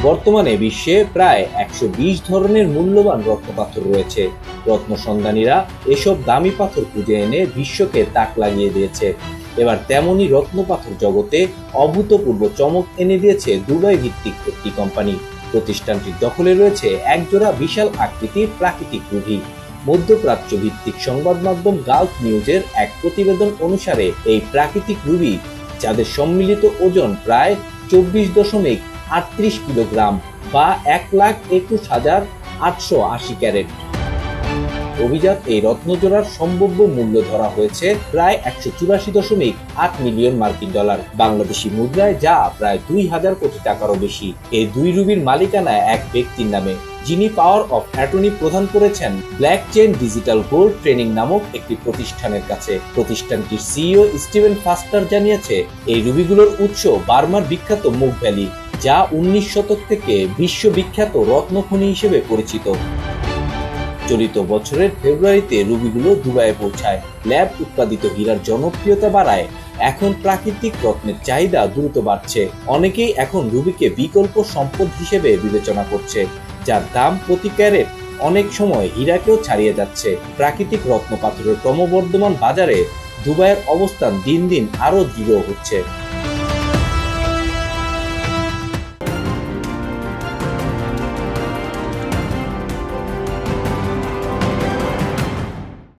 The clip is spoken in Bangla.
বর্তমানে বিশ্বে প্রায় 120 ধরনের মূল্যবান রত্নপাথর রয়েছে। রত্ন সন্ধানীরা এসব দামি পাথর খুঁজে এনে বিশ্বকে তাক লাগিয়ে দিয়েছে। এবার তেমনই রত্নপাথর জগতে অভূতপূর্ব চমক এনে দিয়েছে দুবাই ভিত্তিক একটি কোম্পানি। প্রতিষ্ঠানটির দখলে রয়েছে একজোড়া বিশাল আকৃতির প্রাকৃতিক রুবি। মধ্যপ্রাচ্য ভিত্তিক সংবাদ মাধ্যম গালফ নিউজের এক প্রতিবেদন অনুসারে এই প্রাকৃতিক রুবি, যাদের সম্মিলিত ওজন প্রায় 24.38 কিলোগ্রাম বা 1,21,880 ক্যারেট। অভিজাত এই রত্নজোড়ার সম্ভাব্য মূল্য ধরা হয়েছে প্রায় 184.8 মিলিয়ন মার্কিন ডলার, বাংলাদেশি মুদ্রায় যা প্রায় 2000 কোটি টাকারও বেশি। এই দুই রুবির মালিকানা এক ব্যক্তির নামে, যিনি পাওয়ার অফ অ্যাটর্নি প্রদান করেছেন black chain digital gold training নামক একটি প্রতিষ্ঠানের কাছে। প্রতিষ্ঠানটির সিইও স্টিভেন ফাস্টার জানিয়েছে, এই রুবিগুলোর উৎস বার্মার বিখ্যাত মুগ ভ্যালি, যা 19 শতক থেকে বিশ্ববিখ্যাত রত্নখনি হিসেবে পরিচিত। চলিত বছরের ফেব্রুয়ারিতে রুবিগুলো দুবাইয়ে পৌঁছায়। ল্যাব উৎপাদিত হীরার জনপ্রিয়তা বাড়ায় এখন প্রাকৃতিক রত্নের চাহিদা দ্রুত বাড়ছে। অনেকেই এখন রুবিকে বিকল্প সম্পদ হিসেবে বিবেচনা করছে, যার দাম প্রতি ক্যারেট অনেক সময় হীরাকেও ছাড়িয়ে যাচ্ছে। প্রাকৃতিক রত্ন পাথরের ক্রমবর্ধমান বাজারে দুবাইয়ের অবস্থান দিন দিন আরও দৃঢ় হচ্ছে।